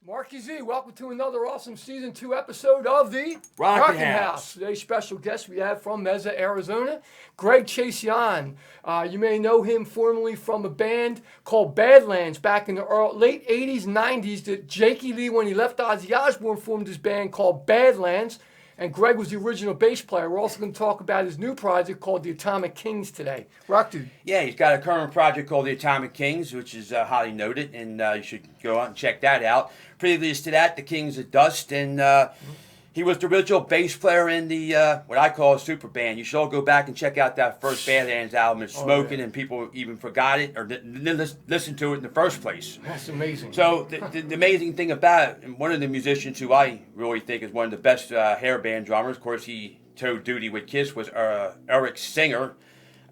Marky Z, welcome to another awesome Season 2 episode of the Rockin' House. Today's special guest we have from Mesa, Arizona, Greg Chaisson. You may know him formerly from a band called Badlands back in the late 80s, 90s. That Jakey Lee, when he left Ozzy Osbourne, formed his band called Badlands. And Greg was the original bass player. We're also going to talk about his new project called the Atomic Kings today. Rock dude. Yeah, he's got a current project called the Atomic Kings, which is highly noted, and you should go out and check that out. Previous to that, the Kings of Dust, and he was the original bass player in the what I call a super band. You should all go back and check out that first Badlands album. It's smoking, and people even forgot it or didn't listen to it in the first place. That's amazing. So the amazing thing about it, and one of the musicians who I really think is one of the best hair band drummers, of course he towed duty with Kiss, was Eric Singer.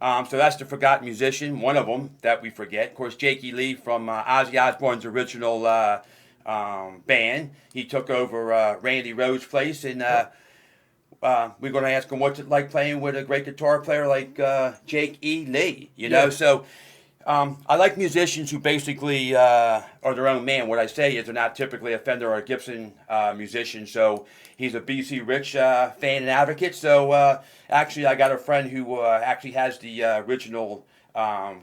So that's the forgotten musician, one of them that we forget. Of course, Jakey Lee from Ozzy Osbourne's original band. He took over Randy Rhoads' place, and we're going to ask him what's it like playing with a great guitar player like Jake E. Lee. You know, so I like musicians who basically are their own man. What I say is they're not typically a Fender or a Gibson musician. So he's a BC Rich fan and advocate. So actually, I got a friend who actually has the original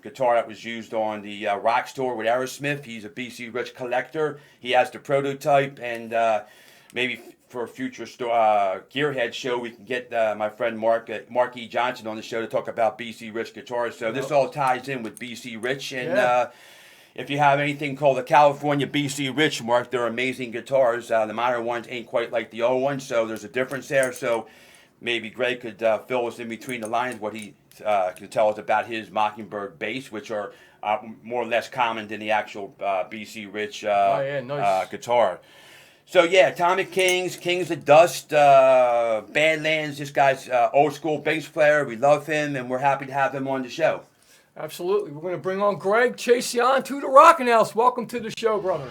guitar that was used on the Rock Store with Aerosmith. He's a BC Rich collector. He has the prototype, and maybe for a future Gearhead show, we can get my friend Mark E. Johnson on the show to talk about BC Rich guitars. So this all ties in with BC Rich, and if you have anything called the California BC Rich, Mark, they're amazing guitars. The modern ones ain't quite like the old ones, so there's a difference there. So maybe Greg could fill us in between the lines what he could tell us about his Mockingbird bass, which are more or less common than the actual BC Rich guitar. So yeah, Atomic Kings, Kings of Dust, Badlands. This guy's old school bass player. We love him, and we're happy to have him on the show. Absolutely. We're going to bring on Greg Chaisson to the Rockin' House. Welcome to the show, brother.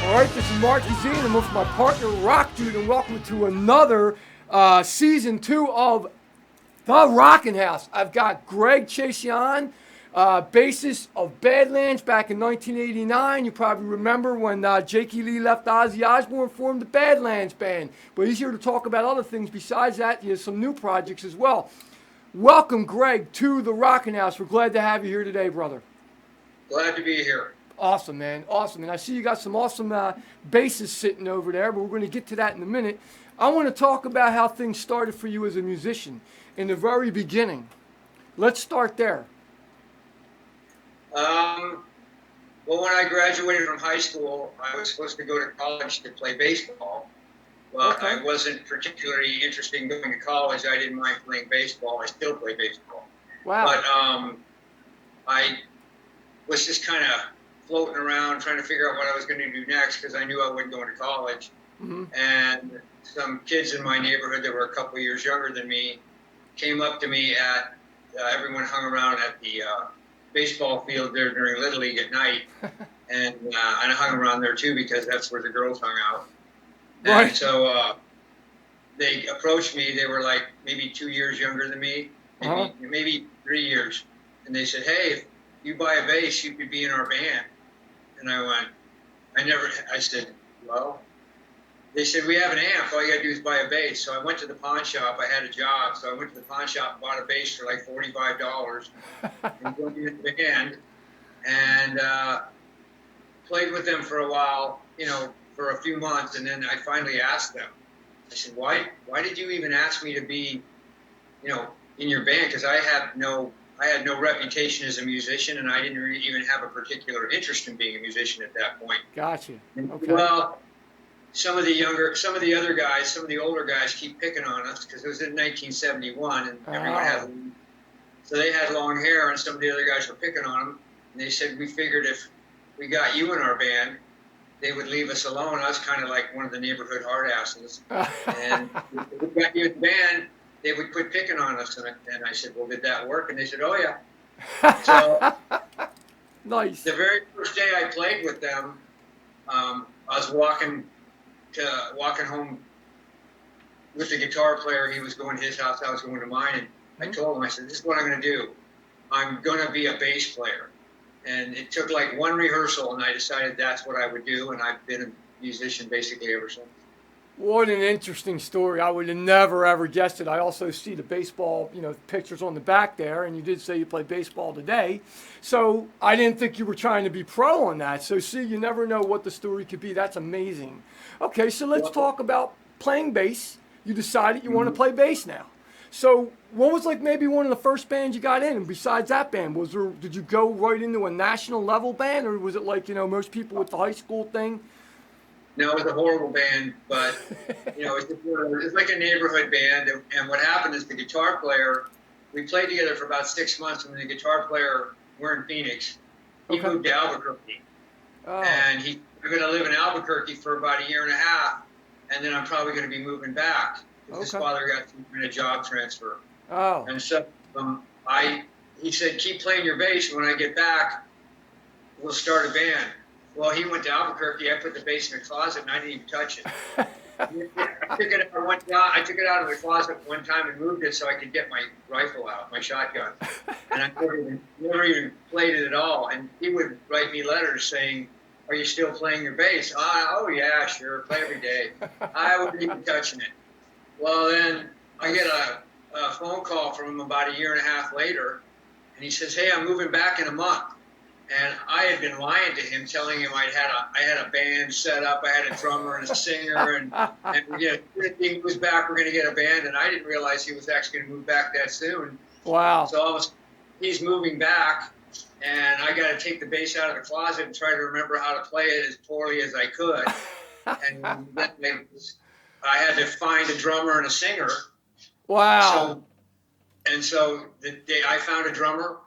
All right, this is Marky Z, and I'm with my partner, Rock Dude, and welcome to another Season 2 of the Rockin' House. I've got Greg Chaisson, bassist of Badlands back in 1989. You probably remember when Jakey Lee left Ozzy Osbourne and formed the Badlands band. But he's here to talk about other things besides that. He has some new projects as well. Welcome, Greg, to the Rockin' House. We're glad to have you here today, brother. Glad to be here. Awesome, man. Awesome. And I see you got some awesome basses sitting over there, but we're going to get to that in a minute. I want to talk about how things started for you as a musician in the very beginning. Let's start there. Well, when I graduated from high school, I was supposed to go to college to play baseball. But I wasn't particularly interested in going to college. I didn't mind playing baseball. I still play baseball. Wow. But I was just kind of floating around trying to figure out what I was going to do next because I knew I wasn't going to college. Mm-hmm. And some kids in my neighborhood that were a couple years younger than me came up to me at, everyone hung around at the baseball field there during Little League at night. And I hung around there too because that's where the girls hung out. Right. And so they approached me. They were like maybe 2 years younger than me, maybe 3 years. And they said, hey, if you buy a bass, you could be in our band. And I said, well, they said, we have an amp. All you got to do is buy a bass. So I went to the pawn shop. I had a job. So I went to the pawn shop and bought a bass for like $45 and joined in the band and played with them for a while, for a few months. And then I finally asked them, I said, why did you even ask me to be, in your band? Because I had no reputation as a musician, and I didn't really even have a particular interest in being a musician at that point. Gotcha. Okay. Well, some of the older guys keep picking on us because it was in 1971, and everyone So they had long hair, and some of the other guys were picking on them. And they said, we figured if we got you in our band, they would leave us alone. I was kind of like one of the neighborhood hard asses. And if we got you in the band, they would quit picking on us. And I said, well, did that work? And they said, oh, yeah. So Nice. the very first day I played with them, I was walking home with the guitar player. He was going to his house, I was going to mine. And I told him, I said, this is what I'm going to do. I'm going to be a bass player. And it took like one rehearsal, and I decided that's what I would do, and I've been a musician basically ever since. What an interesting story. I would have never, ever guessed it. I also see the baseball, pictures on the back there, and you did say you play baseball today. So I didn't think you were trying to be pro on that. So see, you never know what the story could be. That's amazing. Okay, so let's talk about playing bass. You decided you want to play bass now. So what was like maybe one of the first bands you got in? And besides that band, did you go right into a national level band, or was it like, most people with the high school thing? No, it was a horrible band, but it's like a neighborhood band. And what happened is the guitar player, we played together for about 6 months, and the guitar player, we're in Phoenix, he moved to Albuquerque. Oh. And we're going to live in Albuquerque for about a year and a half, and then I'm probably going to be moving back. His father got a job transfer. Oh. And so he said, keep playing your bass. When I get back, we'll start a band. Well, he went to Albuquerque. I put the bass in the closet, and I didn't even touch it. I took it out of the closet one time and moved it so I could get my rifle out, my shotgun. And I never even played it at all. And he would write me letters saying, are you still playing your bass? Oh, yeah, sure. Play every day. I wasn't even touching it. Well, then I get a phone call from him about a year and a half later, and he says, hey, I'm moving back in a month. And I had been lying to him, telling him I had a band set up, I had a drummer and a singer, and he was back, we're going to get a band, and I didn't realize he was actually going to move back that soon. Wow. So he's moving back, and I got to take the bass out of the closet and try to remember how to play it as poorly as I could. And I had to find a drummer and a singer. Wow. So the day I found a drummer,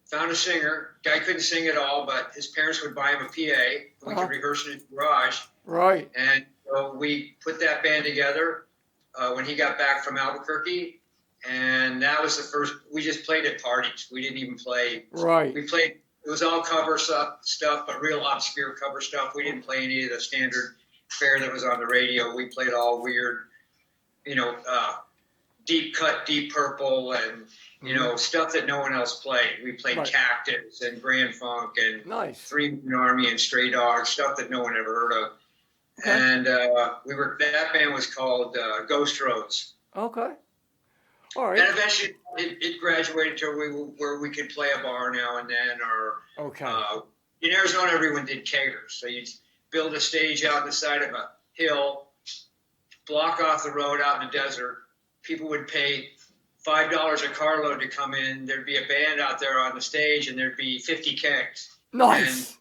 found a singer. Guy couldn't sing at all, but his parents would buy him a PA. We could rehearse in his garage. Right. And so we put that band together when he got back from Albuquerque. And that was the first. We just played at parties. We didn't even play. Right. We played. It was all cover stuff, but real obscure cover stuff. We didn't play any of the standard fare that was on the radio. We played all weird, deep cut, Deep Purple, and stuff that no one else played. We played Cactus and Grand Funk and Three Man Army and Stray Dogs, stuff that no one ever heard of. Okay. And that band was called Ghost Rose. Okay. All right. And eventually it graduated to where we could play a bar now and then, or in Arizona everyone did keggers, so you'd build a stage out the side of a hill, block off the road out in the desert. People would pay $5 a carload to come in. There'd be a band out there on the stage, and there'd be 50 kegs. Nice. And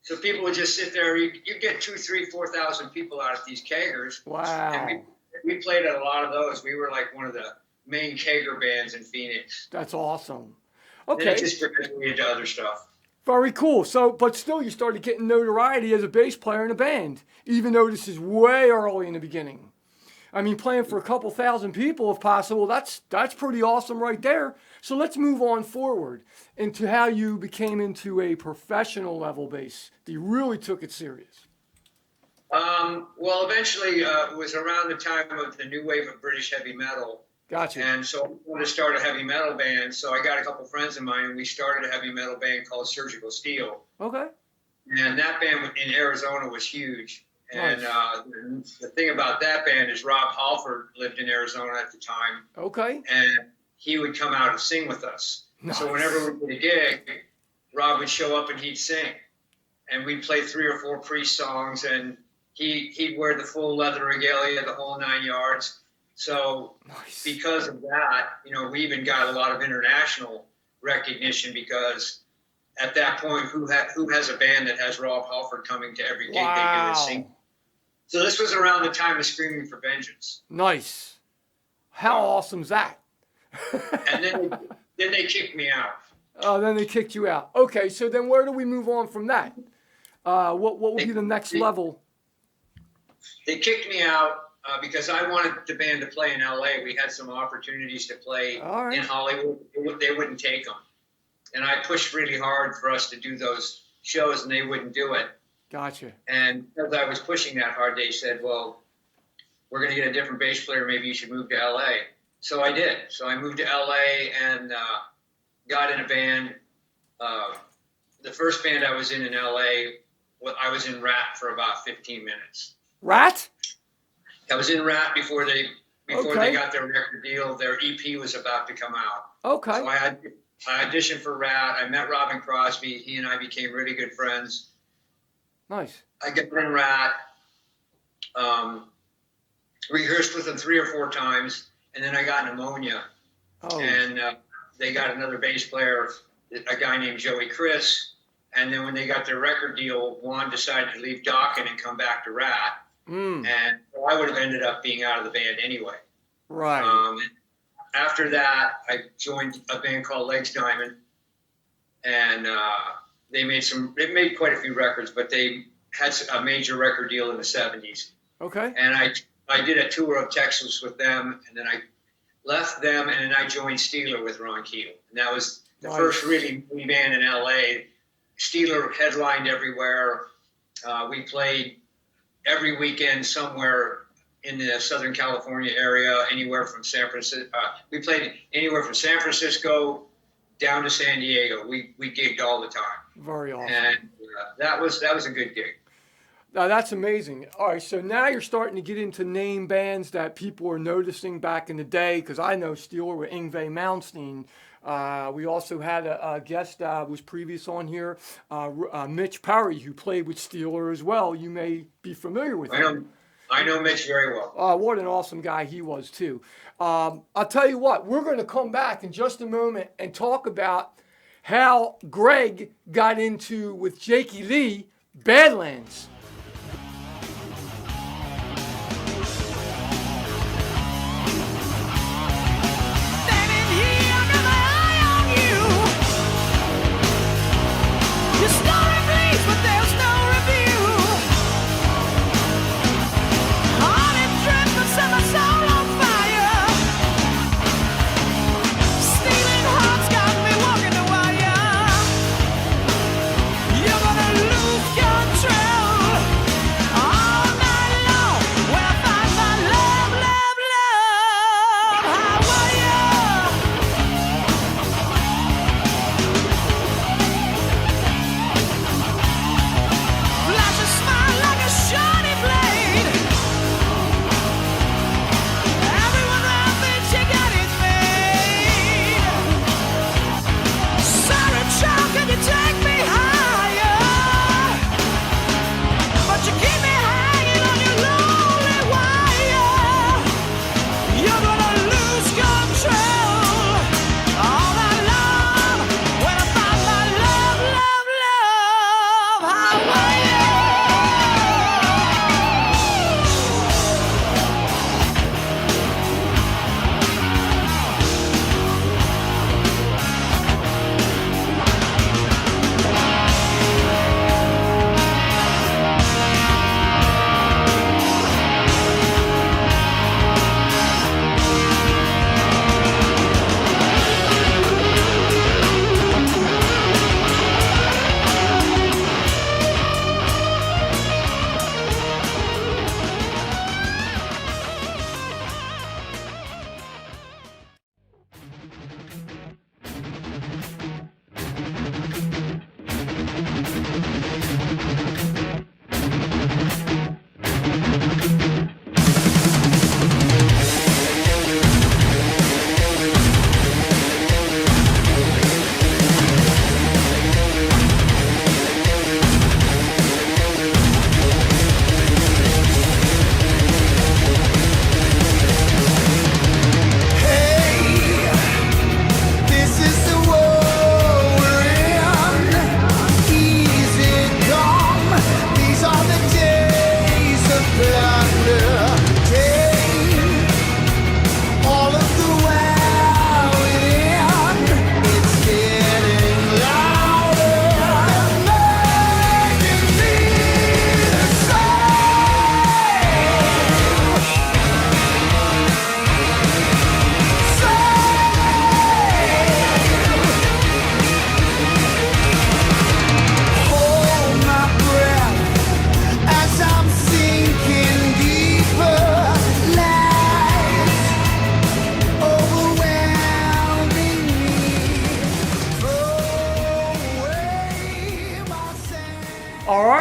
so people would just sit there. You get 2,000, 3,000, 4,000 people out at these keggers. Wow. And we played at a lot of those. We were like one of the main kegger bands in Phoenix. That's awesome. Okay. Then it just graduated to other stuff. Very cool. So, but still, you started getting notoriety as a bass player in a band, even though this is way early in the beginning. I mean, playing for a couple thousand people, if possible, that's pretty awesome right there. So let's move on forward into how you became into a professional level bass. You really took it serious. Well, eventually, it was around the time of the new wave of British heavy metal. Gotcha. And so I wanted to start a heavy metal band. So I got a couple friends of mine, and we started a heavy metal band called Surgical Steel. Okay. And that band in Arizona was huge. And the thing about that band is Rob Halford lived in Arizona at the time. Okay. And he would come out and sing with us. Nice. So whenever we did a gig, Rob would show up and he'd sing. And we'd play 3 or 4 Priest songs, and he'd wear the full leather regalia, the whole 9 yards. So because of that, we even got a lot of international recognition, because at that point, who has a band that has Rob Halford coming to every gig they do and sing? So this was around the time of Screaming for Vengeance. Nice. How awesome is that? And then then they kicked me out. Oh, then they kicked you out. Okay, so then where do we move on from that? What will be the next level? They kicked me out because I wanted the band to play in L.A. We had some opportunities to play in Hollywood. They wouldn't take them. And I pushed really hard for us to do those shows, and they wouldn't do it. Gotcha. And as I was pushing that hard, they said, well, we're going to get a different bass player. Maybe you should move to L.A. So I did. So I moved to L.A. and got in a band. The first band I was in L.A., I was in Rat for about 15 minutes. Rat? I was in Rat before they got their record deal. Their EP was about to come out. Okay. So I auditioned for Rat. I met Robin Crosby. He and I became really good friends. Nice. I got in Rat, rehearsed with them 3 or 4 times, and then I got pneumonia. Oh. And they got another bass player, a guy named Joey Chris. And then when they got their record deal, Juan decided to leave Rockin and come back to Rat. And I would have ended up being out of the band anyway. Right. After that, I joined a band called Legs Diamond, and they made quite a few records, but they had a major record deal in the 70s. Okay. And I did a tour of Texas with them, and then I left them, and then I joined Steeler with Ron Keel. And that was the first really movie band in L.A. Steeler headlined everywhere. We played every weekend somewhere in the Southern California area, anywhere from San Francisco. We played anywhere from San Francisco down to San Diego. We gigged all the time. Very awesome. And that was a good gig. Now that's amazing. All right, so now you're starting to get into name bands that people are noticing back in the day, because I know Steeler with Yngwie Malmsteen. We also had a guest was previous on here, Mitch Parry, who played with Steeler as well. You may be familiar with him. I know Mitch very well. What an awesome guy he was too. I'll tell you what, we're going to come back in just a moment and talk about how Greg got into, with Jakey Lee, Badlands. You're gonna lose control.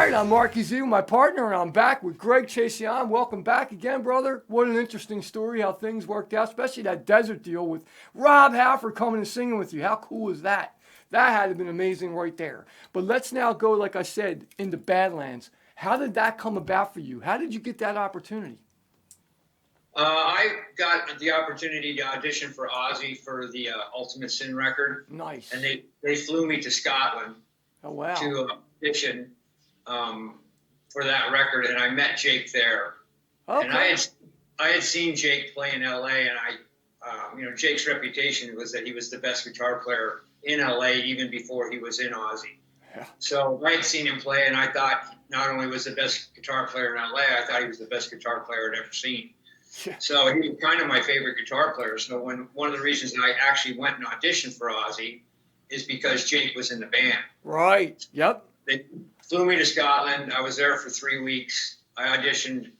right, I'm Marky Z, my partner, and I'm back with Greg Chaisson. Welcome back again, brother. What an interesting story, how things worked out, especially that desert deal with Rob Halford coming and singing with you. How cool is that? That had to have been amazing right there. But let's now go, like I said, into Badlands. How did that come about for you? How did you get that opportunity? I got the opportunity to audition for Ozzy for the Ultimate Sin record. Nice. And they flew me to Scotland Oh, wow. to audition for that record, and I met Jake there. Okay. And I had seen Jake play in L.A., and Jake's reputation was that he was the best guitar player in L.A. even before he was in Ozzy. Yeah. So I had seen him play, and I thought not only was the best guitar player in L.A., I thought he was the best guitar player I'd ever seen. Yeah. So he was kind of my favorite guitar player. So one of the reasons I actually went and auditioned for Ozzy is because Jake was in the band. Right. Yep. They flew me to Scotland. I was there for 3 weeks. I auditioned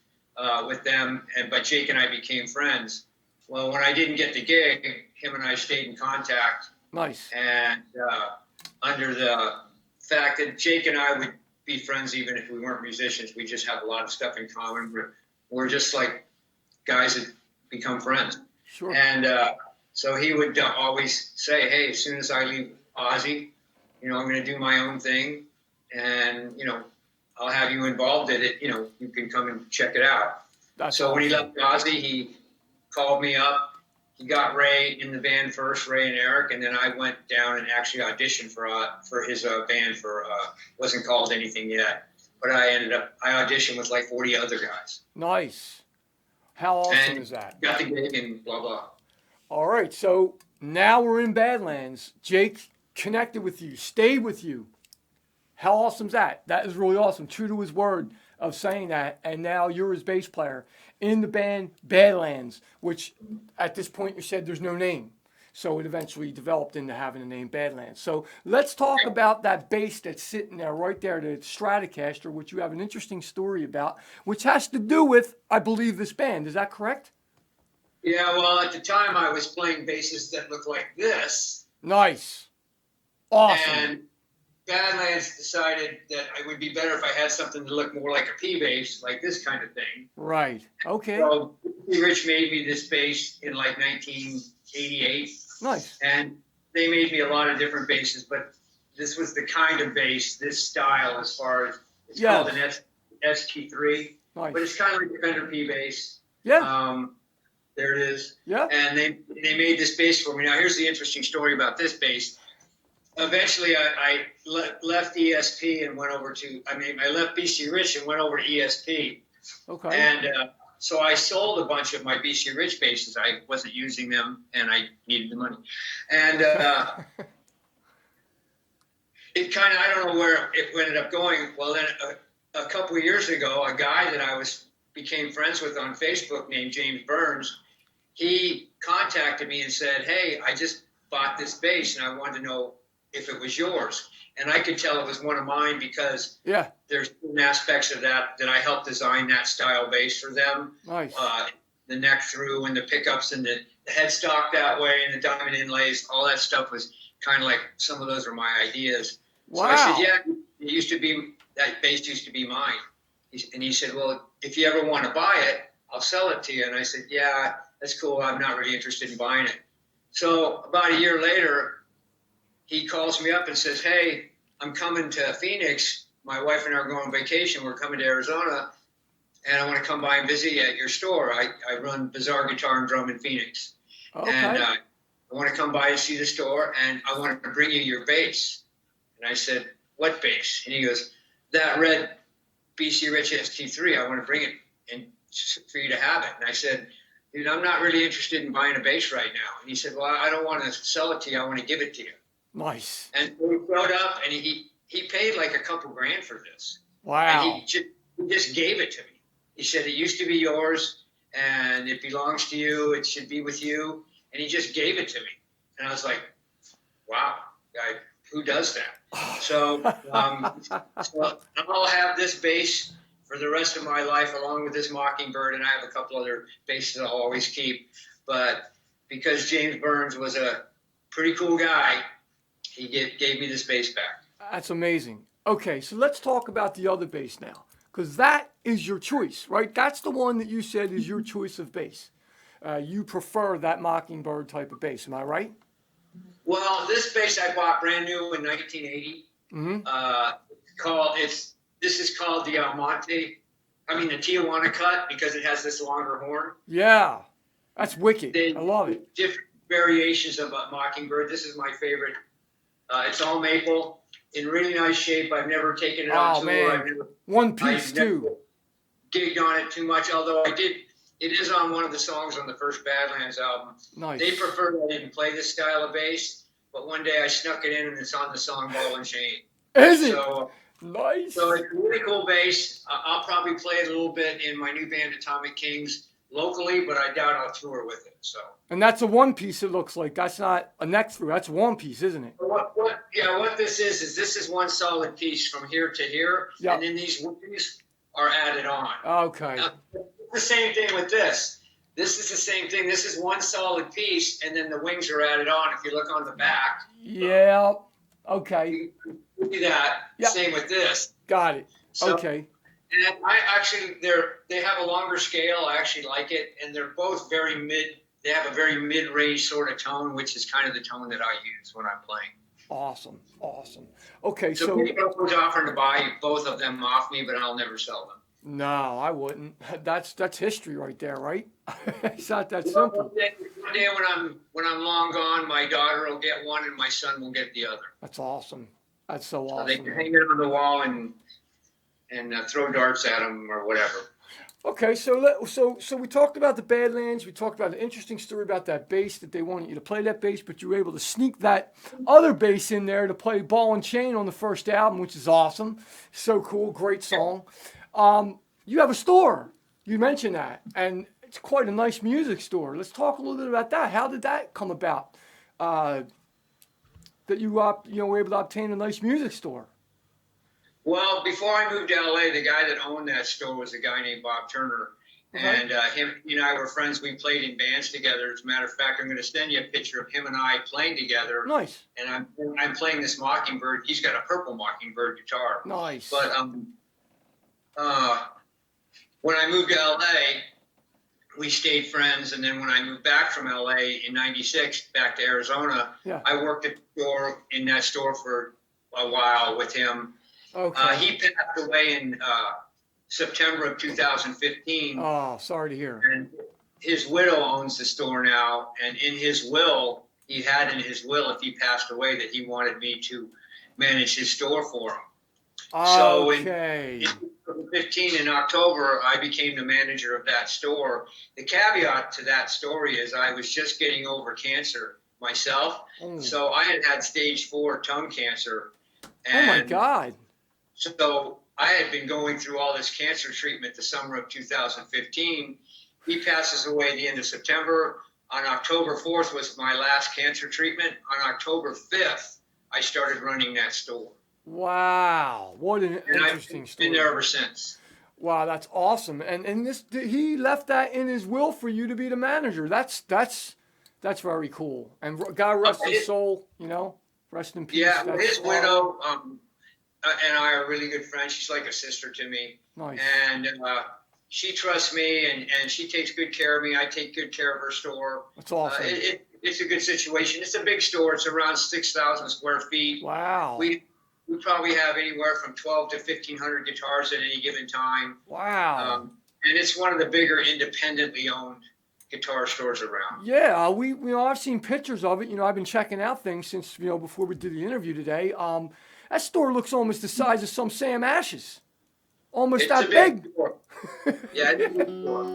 with them, but Jake and I became friends. Well, when I didn't get the gig, him and I stayed in contact. Nice. And under the fact that Jake and I would be friends even if we weren't musicians, we just have a lot of stuff in common. We're just like guys that become friends. Sure. And so he would always say, hey, as soon as I leave Ozzy, I'm going to do my own thing, and, I'll have you involved in it. You can come and check it out. That's so when he awesome. left Ozzy, he called me up. He got Ray in the band first, Ray and Eric, and then I went down and actually auditioned for his band wasn't called anything yet, but I auditioned with like 40 other guys. Nice. How awesome and is that? Got the gig and blah, blah. All right, so now we're in Badlands. Jake connected with you, stayed with you. How awesome is that? That is really awesome. True to his word of saying that, and now you're his bass player in the band Badlands, which at this point you said there's no name. So it eventually developed into having the name Badlands. So let's talk about that bass that's sitting there right there, the Stratocaster, which you have an interesting story about, which has to do with, I believe, this band. Is that correct? Yeah, well, at the time I was playing basses that looked like this. Nice. Awesome. And Badlands decided that it would be better if I had something to look more like a P bass, like this kind of thing. Right. Okay. So Rich made me this bass in like 1988. Nice. And they made me a lot of different basses, but this was the kind of bass, this style, as far as it's called an ST3. Nice. But it's kind of like a Fender P bass. Yeah. There it is. Yeah. And they made this bass for me. Now, here's the interesting story about this bass. Eventually, I left ESP and went over to, I left BC Rich and went over to ESP. Okay. And so I sold a bunch of my BC Rich basses. I wasn't using them, and I needed the money. And it kind of, I don't know where it ended up going. Well, then a couple of years ago, a guy that I became friends with on Facebook named James Burns, he contacted me and said, hey, I just bought this bass, and I wanted to know if it was yours. And I could tell it was one of mine because there's certain aspects of that I helped design that style bass for them. Nice. The neck through and the pickups and the headstock that way and the diamond inlays, all that stuff was kind of like, some of those were my ideas. Wow. So I said, yeah, that bass used to be mine. And he said, well, if you ever want to buy it, I'll sell it to you. And I said, yeah, that's cool. I'm not really interested in buying it. So about a year later, he calls me up and says, hey, I'm coming to Phoenix. My wife and I are going on vacation. We're coming to Arizona, and I want to come by and visit you at your store. I run Bizarre Guitar and Drum in Phoenix. Okay. And I want to come by and see the store, and I want to bring you your bass. And I said, what bass? And he goes, that red BC Rich ST3. I want to bring it and for you to have it. And I said, dude, I'm not really interested in buying a bass right now. And he said, well, I don't want to sell it to you. I want to give it to you. Nice. And he showed up, and he paid like a couple grand for this. Wow. And he just gave it to me. He said, it used to be yours, and it belongs to you. It should be with you. And he just gave it to me. And I was like, wow, who does that? So, so I'll have this bass for the rest of my life, along with this Mockingbird, and I have a couple other basses I'll always keep. But because James Burns was a pretty cool guy, he gave me this bass back. That's amazing. Okay, so let's talk about the other bass now, because that is your choice, right? That's the one that you said is your choice of bass. You prefer that Mockingbird type of bass, am I right? Well, this bass I bought brand new in 1980. Mm-hmm. This is called the the Tijuana cut because it has this longer horn. Yeah, that's wicked. They I love it. different variations of a Mockingbird. This is my favorite. It's all maple in really nice shape. I've never taken it on Oh tour. man, one piece I've never too. gigged on it too much, although I did. It is on one of the songs on the first Badlands album. Nice. They preferred I didn't play this style of bass, but one day I snuck it in and it's on the song Ball and Chain. Is it? So, Nice. so it's a really cool bass. I'll probably play it a little bit in my new band Atomic Kings locally, but I doubt I'll tour with it. So. And that's a one piece. It looks like that's not a neck through. That's one piece, isn't it? What this is this is one solid piece from here to here, Yep. and then these wings are added on. Okay. Now, the same thing with this. This is the same thing. This is one solid piece, and then the wings are added on. If you look on the back, Yeah. Okay. you see that. Yep. Same with this. Got it. So, Okay. And they have a longer scale. I actually like it, and they're both very mid. They have a very mid-range sort of tone, which is kind of the tone that I use when I'm playing. Awesome. Awesome. Okay. So So people was offering to buy both of them off me, but I'll never sell them. no, I wouldn't. That's history right there, right? It's not that simple. One day when I'm long gone, my daughter will get one and my son will get the other. That's awesome. That's so So they awesome. can hang it on the wall and throw darts at them or whatever. Okay, so we talked about the Badlands. We talked about an interesting story about that bass that they wanted you to play that bass, but you were able to sneak that other bass in there to play Ball and Chain on the first album, which is awesome. So cool, great song. You have a store. You mentioned that, and it's quite a nice music store. Let's talk a little bit about that. How did that come about? That you were able to obtain a nice music store. Well, before I moved to LA, the guy that owned that store was a guy named Bob Turner. And he and I were friends. We played in bands together. As a matter of fact, I'm going to send you a picture of him and I playing together. Nice. And I'm playing this Mockingbird. He's got a purple Mockingbird guitar. Nice. But when I moved to LA, we stayed friends. And then when I moved back from LA in '96 back to Arizona, Yeah. I worked at the store in that store for a while with him. Okay. He passed away in September of 2015. Oh, sorry to hear. And his widow owns the store now. And in his will, he had in his will, if he passed away, that he wanted me to manage his store for him. So Okay. in 2015, in October, I became the manager of that store. The caveat to that story is I was just getting over cancer myself. Oh. So I had stage 4 tongue cancer. Oh my God. So I had been going through all this cancer treatment the summer of 2015. He passes away at the end of September. On October 4th was my last cancer treatment. On October 5th, I started running that store. Wow. What an And interesting I've story. been there ever since. Wow, that's awesome. And he left that in his will for you to be the manager. That's very cool. And God rest his soul, rest in peace. Yeah, That's his widow and I are really good friends. She's like a sister to me. Nice. And she trusts me, and she takes good care of me. I take good care of her store. That's awesome. It's a good situation. It's a big store. It's around 6,000 square feet. Wow. We probably have anywhere from 12 to 1,500 guitars at any given time. Wow. And it's one of the bigger independently owned guitar stores around. Yeah, I've seen pictures of it. I've been checking out things since before we did the interview today. That store looks almost the size of some Sam Ashes. Almost It's that a big big. store. Yeah, it's a big store.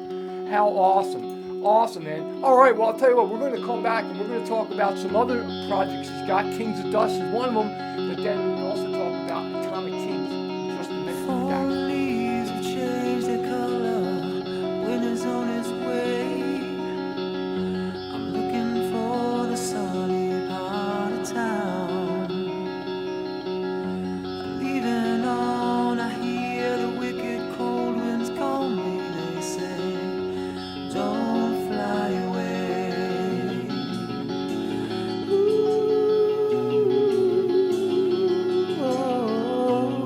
How awesome. Awesome, man. All right, well, I'll tell you what, we're going to come back and we're going to talk about some other projects he's got. Kings of Dust is one of them, but then we'll also talk about Atomic Kings in just a minute. We'll be back. Leaves have changed their color. Winter's on its way. I'm looking for the sunny part of town. I'm leaving on. I hear the wicked cold winds call me. They say, don't fly away. Ooh, oh.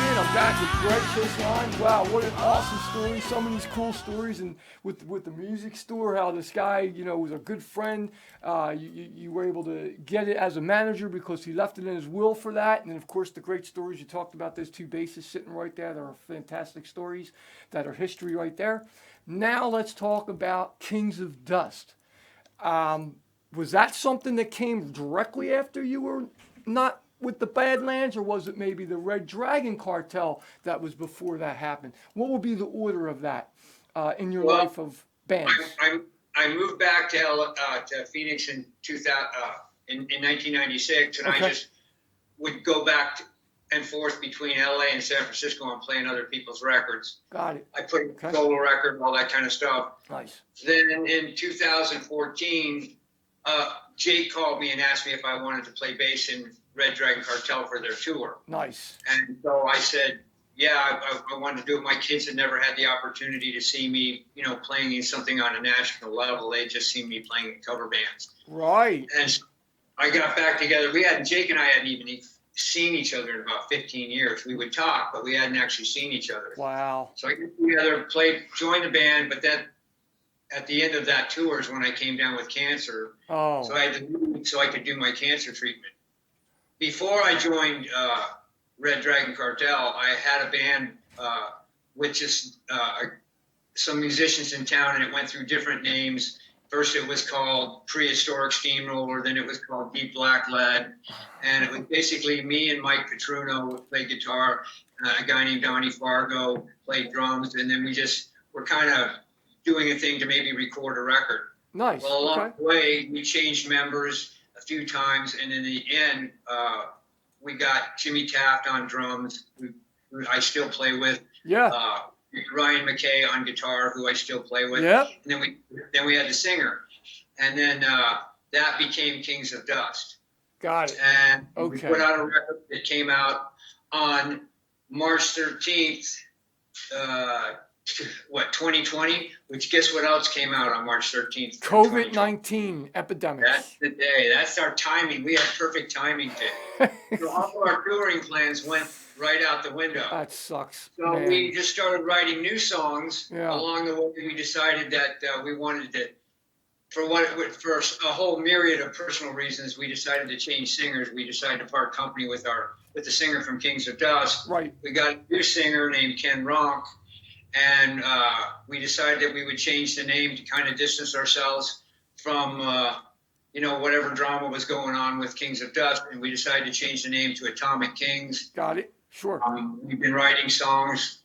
in. I'm back with Greg Chaisson. Wow, what an awesome story. So many cool stories, and with the music store, how this guy, was a good friend. You were able to get it as a manager because he left it in his will for that. And then, of course, the great stories you talked about, those two bassists sitting right there. There are fantastic stories that are history right there. Now let's talk about Kings of Dust. Was that something that came directly after you were not with the Badlands, or was it maybe the Red Dragon cartel that was before that happened? What would be the order of that in your life of bands? I moved back to Phoenix in 1996, and Okay. I just would go back and forth between LA and San Francisco and playing other people's records. Got it. I put Okay. solo record, all that kind of stuff. Nice. Then in 2014, Jake called me and asked me if I wanted to play bass in Red Dragon Cartel for their tour. Nice. And so I said, yeah, I wanted to do it. My kids had never had the opportunity to see me, playing in something on a national level. They just seen me playing in cover bands. Right. And so I got back together. Jake and I hadn't even seen each other in about 15 years. We would talk, but we hadn't actually seen each other. Wow. So I got together, joined the band, but then at the end of that tour is when I came down with cancer. Oh. So I had to leave so I could do my cancer treatment. Before I joined Red Dragon Cartel, I had a band with just some musicians in town, and it went through different names. First it was called Prehistoric Steamroller, then it was called Deep Black Lead, and it was basically me and Mike Petruno played guitar, a guy named Donnie Fargo played drums, and then we just were kind of doing a thing to maybe record a record. Nice. Well, along Okay. the way, we changed members a few times, and in the end, we got Jimmy Taft on drums, who I still play with. Yeah. Ryan McKay on guitar, who I still play with. Yep. And then we had the singer, and then that became Kings of Dust. Got it. And we Okay. put out a record that came out on March 13th, 2020, which guess what else came out on March 13th? COVID-19 epidemic. That's the day. That's our timing. We had perfect timing to. So all of our touring plans went right out the window. That sucks. So man. we just started writing new songs. Yeah. Along the way, we decided that we wanted to, for a whole myriad of personal reasons, we decided to change singers. We decided to part company with the singer from Kings of Dust. Right. We got a new singer named Ken Ronk, and we decided that we would change the name to kind of distance ourselves from whatever drama was going on with Kings of Dust, and we decided to change the name to Atomic Kings. Got it. Sure. We've been writing songs.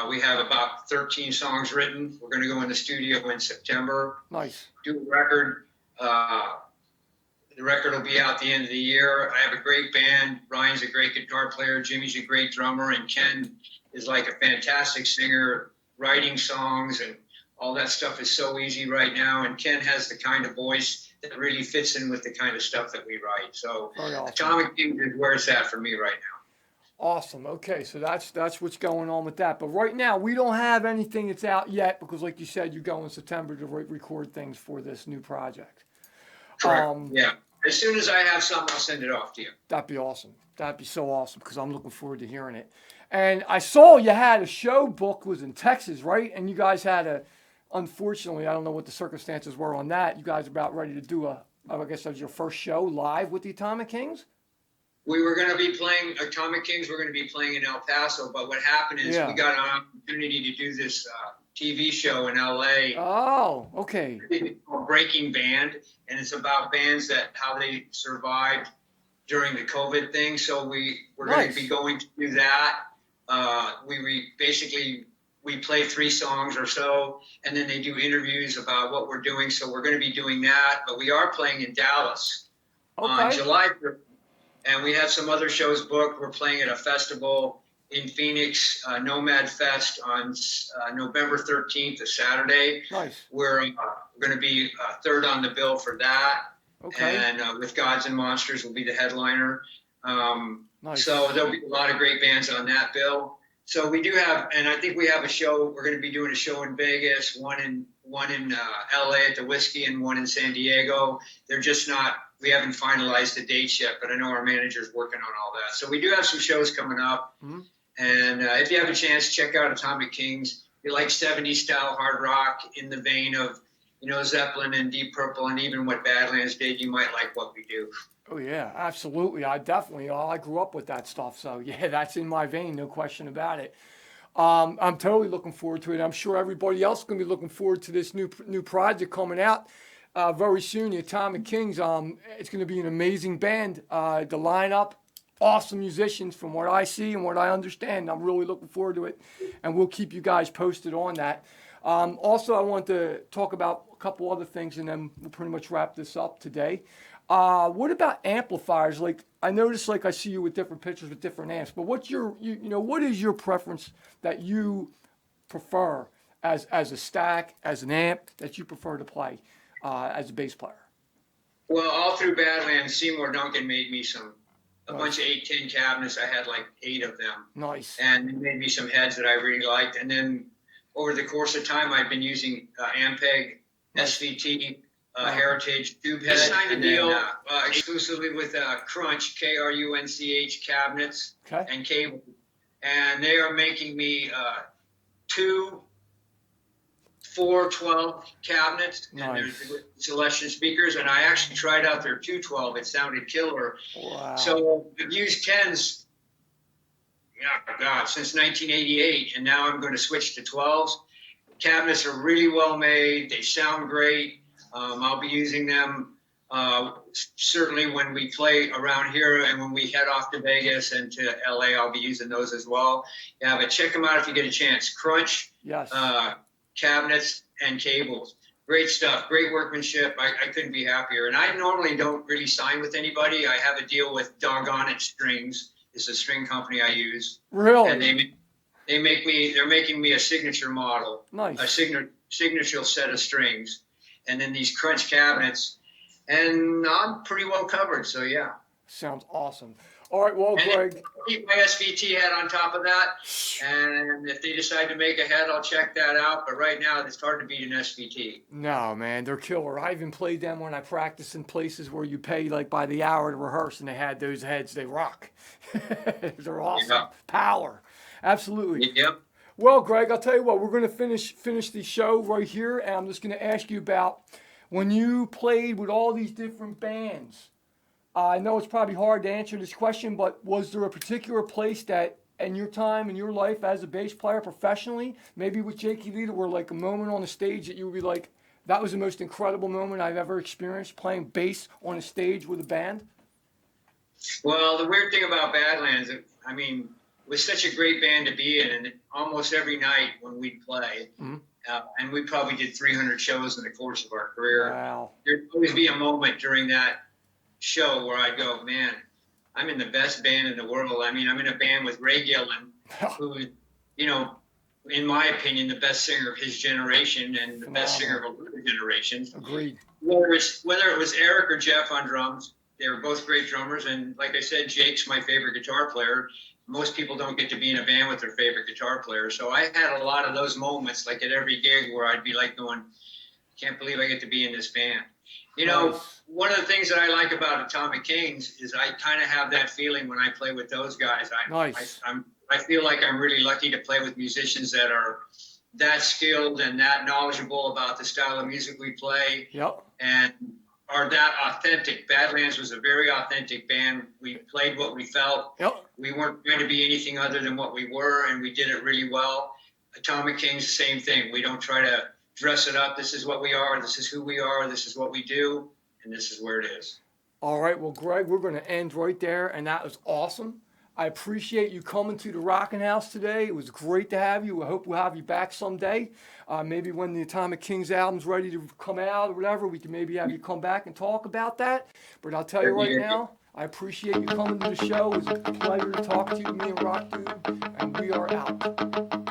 We have about 13 songs written. We're going to go in the studio in September, Nice. do a record. The record will be out the end of the year. I have a great band. Ryan's a great guitar player. Jimmy's a great drummer. And Ken is like a fantastic singer. Writing songs and all that stuff is so easy right now. And Ken has the kind of voice that really fits in with the kind of stuff that we write. So Very awesome. Atomic Kings is where it's at for me right now. Awesome. Okay, so that's what's going on with that. But right now, we don't have anything that's out yet because, like you said, you go in September to record things for this new project. Correct. Yeah. As soon as I have something, I'll send it off to you. That'd be awesome. That'd be so awesome because I'm looking forward to hearing it. And I saw you had a show booked, was in Texas, right? And you guys had unfortunately, I don't know what the circumstances were on that. You guys are about ready to do I guess that was your first show live with the Atomic Kings? We were going to be playing Atomic Kings. We're going to be playing in El Paso, but what happened is we got an opportunity to do this TV show in LA. Oh, okay. It's called Breaking Band, and it's about bands how they survived during the COVID thing. So we're going to be going to do that. We play 3 songs or so, and then they do interviews about what we're doing. So we're going to be doing that, but we are playing in Dallas on July 3rd. And we have some other shows booked. We're playing at a festival in Phoenix, Nomad Fest, on November 13th, a Saturday. Nice. We're going to be third on the bill for that. Okay. And with Gods and Monsters will be the headliner. Nice. So there'll be a lot of great bands on that bill. So we do have, and I think we have a show. We're going to be doing a show in Vegas, one in LA at the Whiskey, and one in San Diego. They're just not. We haven't finalized the dates yet, but I know our manager's working on all that. So we do have some shows coming up. Mm-hmm. And if you have a chance, check out Atomic Kings. If you like 70s style hard rock in the vein of, Zeppelin and Deep Purple and even what Badlands did, you might like what we do. Oh yeah, absolutely. I definitely. I grew up with that stuff, so yeah, that's in my vein, no question about it. I'm totally looking forward to it. I'm sure everybody else is going to be looking forward to this new project coming out very soon. The Atomic Kings. It's going to be an amazing band. The lineup, awesome musicians from what I see and what I understand. I'm really looking forward to it, and we'll keep you guys posted on that. Also, I want to talk about a couple other things, and then we'll pretty much wrap this up today. What about amplifiers? Like I noticed, like I see you with different pictures with different amps. But what's your, what is your preference that you prefer as a stack, as an amp that you prefer to play as a bass player? Well, all through Badlands, Seymour Duncan made me a Nice. bunch of 810 cabinets. I had like 8 of them. Nice. And he made me some heads that I really liked. And then over the course of time, I've been using Ampeg, Nice. SVT, Wow. Heritage tube head. I signed a deal exclusively with Crunch, KRUNCH cabinets Okay. and cable. And they are making me 2 412 cabinets, and Nice. there's selection speakers, and I actually tried out their 212. It sounded killer. Wow. So I've used 10s, since 1988, and now I'm going to switch to 12s. Cabinets are really well made. They sound great. I'll be using them certainly when we play around here, and when we head off to Vegas and to LA, I'll be using those as well. Yeah, but check them out if you get a chance. Crunch. Yes. Cabinets and cables. Great stuff, great workmanship. I couldn't be happier. And I normally don't really sign with anybody. I have a deal with Doggone It Strings. It's a string company I use. Really? And they're making me a signature model, Nice. a signature set of strings, and then these Crunch cabinets. And I'm pretty well covered, so yeah. Sounds awesome. All right, well, And Greg. I'll keep my SVT head on top of that. And if they decide to make a head, I'll check that out. But right now, it's hard to beat an SVT. No, man, they're killer. I even played them when I practiced in places where you pay like by the hour to rehearse, and they had those heads. They rock. They're awesome. Yeah. Power. Absolutely. Yep. Well, Greg, I'll tell you what, we're going to finish the show right here, and I'm just going to ask you about when you played with all these different bands. I know it's probably hard to answer this question, but was there a particular place that in your time, in your life as a bass player professionally, maybe with Jakey Lee, were like a moment on the stage that you would be like, that was the most incredible moment I've ever experienced playing bass on a stage with a band? Well, the weird thing about Badlands, it was such a great band to be in, and almost every night when we'd play, and we probably did 300 shows in the course of our career, Wow. there'd always be a moment during that show where I'd go, man, I'm in the best band in the world. I'm in a band with Ray Gillen, who is, in my opinion, the best singer of his generation and the best singer of other generations. Agreed. Whether it was Eric or Jeff on drums, they were both great drummers. And like I said, Jake's my favorite guitar player. Most people don't get to be in a band with their favorite guitar player. So I had a lot of those moments, like at every gig, where I'd be like going, can't believe I get to be in this band. Nice. One of the things that I like about Atomic Kings is I kind of have that feeling when I play with those guys. Nice. I feel like I'm really lucky to play with musicians that are that skilled and that knowledgeable about the style of music we play. Yep. And are that authentic. Badlands was a very authentic band. We played what we felt. Yep. We weren't trying to be anything other than what we were, and we did it really well. Atomic Kings, the same thing. We don't try to dress it up. This is what we are. This is who we are. This is what we do. And this is where it is. All right. Well, Greg, we're going to end right there. And that was awesome. I appreciate you coming to the Rockin' House today. It was great to have you. I hope we'll have you back someday. Maybe when the Atomic Kings album's ready to come out or whatever, we can maybe have you come back and talk about that. But I'll tell you right now, I appreciate you coming to the show. It was a pleasure to talk to you, me and Rock Dude. And we are out.